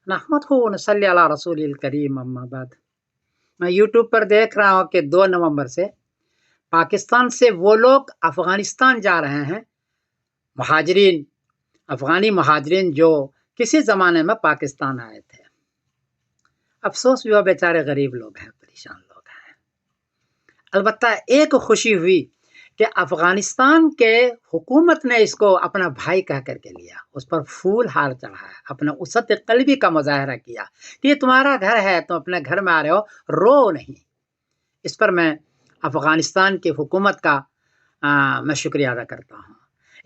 नहमदहु व नसल्ली अला रसूलिल करीम अम्मा बाद। मैं यूट्यूब पर देख रहा हूँ कि 2 नवंबर से पाकिस्तान से वो लोग अफ़गानिस्तान जा रहे हैं, महाजरीन, अफ़गानी महाजरीन जो किसी ज़माने में पाकिस्तान आए थे। अफ़सोस भी वो बेचारे गरीब लोग हैं, परेशान लोग हैं। अलबत्ता एक खुशी हुई कि अफ़गानिस्तान के हुकूमत ने इसको अपना भाई कह करके लिया, उस पर फूल हार चढ़ाया, अपना उसत क़ल्बी का मुज़ाहरा किया कि ये तुम्हारा घर है, तुम अपने घर में आ रहे हो, रो नहीं। इस पर मैं अफ़गानिस्तान की हुकूमत का मैं शुक्रिया अदा करता हूँ।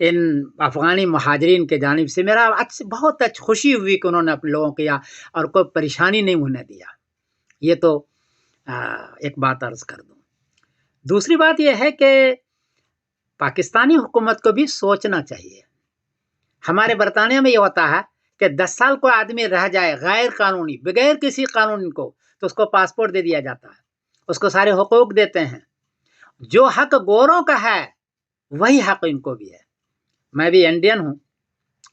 इन अफ़गानी महाजरीन के जानिब से मेरा बहुत खुशी हुई कि उन्होंने अपने लोगों को किया और कोई परेशानी नहीं होने दिया। ये तो एक बात अर्ज़ कर दूँ। दूसरी बात यह है कि पाकिस्तानी हुकूमत को भी सोचना चाहिए। हमारे बरतानिया में ये होता है कि 10 साल कोई आदमी रह जाए गैर कानूनी, बगैर किसी कानून को, तो उसको पासपोर्ट दे दिया जाता है, उसको सारे हुकूक देते हैं। जो हक गोरों का है वही हक इनको भी है। मैं भी इंडियन हूँ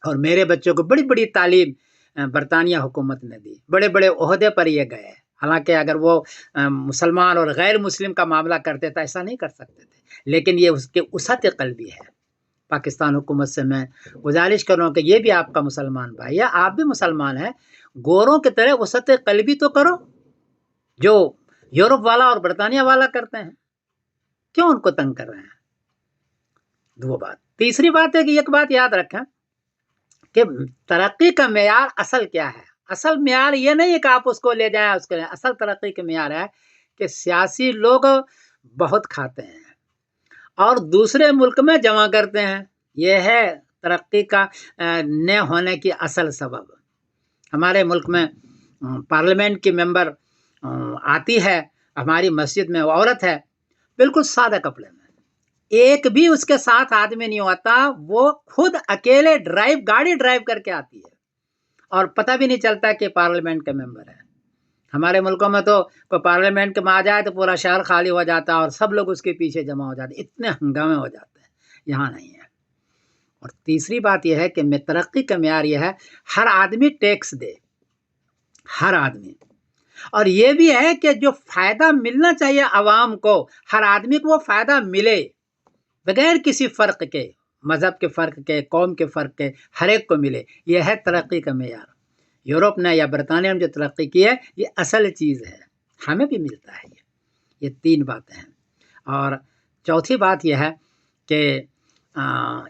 और मेरे बच्चों को बड़ी बड़ी तालीम बरतानिया हुकूमत ने दी, बड़े बड़े ओहदे पर ये गए। हालांकि अगर वो मुसलमान और गैर मुस्लिम का मामला करते तो ऐसा नहीं कर सकते थे, लेकिन ये उसके उसत क़ल्बी है। पाकिस्तान हुकूमत से मैं गुजारिश कर रहा हूँ कि ये भी आपका मुसलमान भाई है, आप भी मुसलमान हैं, गोरों की तरह उसत क़ल्बी तो करो जो यूरोप वाला और बरतानिया वाला करते हैं। क्यों उनको तंग कर रहे हैं? दो बात। तीसरी बात है कि एक बात याद रखें कि तरक्की का मेयार असल क्या है? असल मेयार ये नहीं है कि आप उसको ले जाएं, उसको ले। असल तरक्की का मेयार है कि सियासी लोग बहुत खाते हैं और दूसरे मुल्क में जमा करते हैं। यह है तरक्की का न होने की असल सबब। हमारे मुल्क में पार्लियामेंट की मेंबर आती है, हमारी मस्जिद में वो औरत है, बिल्कुल सादा कपड़े में, एक भी उसके साथ आदमी नहीं होता, वो खुद अकेले गाड़ी ड्राइव करके आती है और पता भी नहीं चलता कि पार्लियामेंट के मेंबर है। हमारे मुल्कों में तो कोई पार्लियामेंट में आ जाए तो पूरा शहर खाली हो जाता है और सब लोग उसके पीछे जमा हो जाते, इतने हंगामे हो जाते हैं। यहाँ नहीं है। और तीसरी बात यह है कि तरक्की का मेयार यह है हर आदमी टैक्स दे, हर आदमी। और ये भी है कि जो फायदा मिलना चाहिए आवाम को, हर आदमी को वो फायदा मिले बगैर किसी फ़र्क के, मज़हब के फ़र्क के, कौम के फ़र्क के, हर एक को मिले। यह है तरक्की का मेयार। यूरोप ने या बरतानिया में जो तरक्की की है ये असल चीज़ है, हमें भी मिलता है। ये 3 बातें हैं। और चौथी बात यह है कि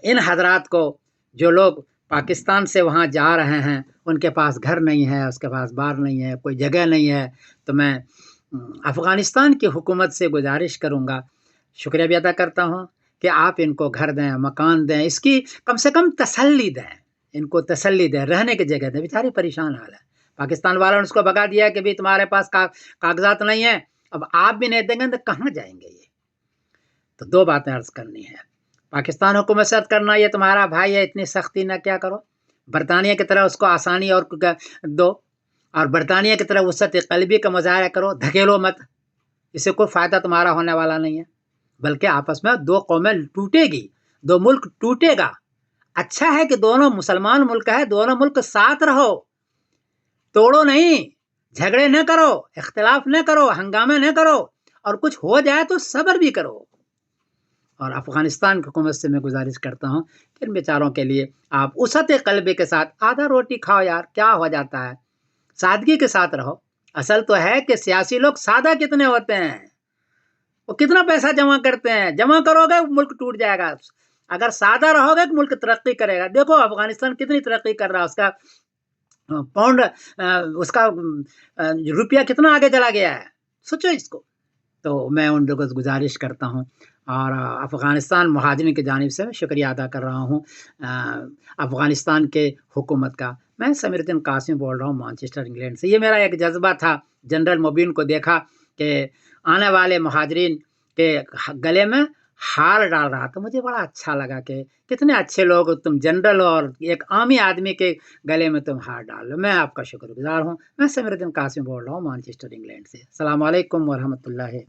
इन हजरात को, जो लोग पाकिस्तान से वहाँ जा रहे हैं, उनके पास घर नहीं है, उसके पास बार नहीं है, कोई जगह नहीं है, तो मैं अफ़गानिस्तान की हुकूमत से गुजारिश करूँगा, शुक्रिया भी अदा करता हूँ कि आप इनको घर दें, मकान दें, इसकी कम से कम तसल्ली दें, इनको तसल्ली दें, रहने की जगह दें। बेचारी परेशान हाल है। पाकिस्तान वालों ने उसको भगा दिया कि भाई तुम्हारे पास कागजात नहीं है, अब आप भी नहीं देंगे तो कहाँ जाएंगे ये? तो 2 बातें अर्ज़ करनी है। पाकिस्तान हुकूमत से अर्ज़ करना, ये तुम्हारा भाई है, इतनी सख्ती ना क्या करो, बरतानिया की तरह उसको आसानी और दो, और बरतानिया की तरह उसत क़ल्बी का मुज़ाहरा करो, धकेलो मत, इससे कोई फ़ायदा तुम्हारा होने वाला नहीं है, बल्कि आपस में 2 कौमें टूटेगी, 2 मुल्क टूटेगा। अच्छा है कि दोनों मुसलमान मुल्क है, दोनों मुल्क साथ रहो, तोड़ो नहीं, झगड़े न करो, इख्तिलाफ न करो, हंगामे न करो, और कुछ हो जाए तो सब्र भी करो। और अफ़गानिस्तान की हुकूमत से मैं गुजारिश करता हूँ कि इन बेचारों के लिए आप उसत क़ल्बी के साथ आधा रोटी खाओ यार, क्या हो जाता है, सादगी के साथ रहो। असल तो है कि सियासी लोग सादा कितने होते हैं, वो कितना पैसा जमा करते हैं, जमा करोगे मुल्क टूट जाएगा, अगर सादा रहोगे तो मुल्क तरक्की करेगा। देखो अफ़गानिस्तान कितनी तरक्की कर रहा है, उसका पाउंड, उसका रुपया कितना आगे चला गया है, सोचो इसको। तो मैं उन लोगों से गुजारिश करता हूँ और अफ़गानिस्तान महाजरीन की जानिब से मैं शुक्रिया अदा कर रहा हूँ अफ़गानिस्तान के हुकूमत का। मैं समीरुद्दीन कासिम बोल रहा हूँ मैनचेस्टर इंग्लैंड से। ये मेरा एक जज्बा था, जनरल मुबीन को देखा कि आने वाले महाजरीन के गले में हार डाल रहा था, मुझे बड़ा अच्छा लगा कि कितने अच्छे लोग, तुम जनरल और एक आमी आदमी के गले में तुम हार डाल लो। मैं आपका शुक्रगुजार हूँ। मैं समीरुद्दीन कासिम बोल रहा हूँ मैनचेस्टर इंग्लैंड से। अस्सलाम वालेकुम व रहमतुल्लाहि।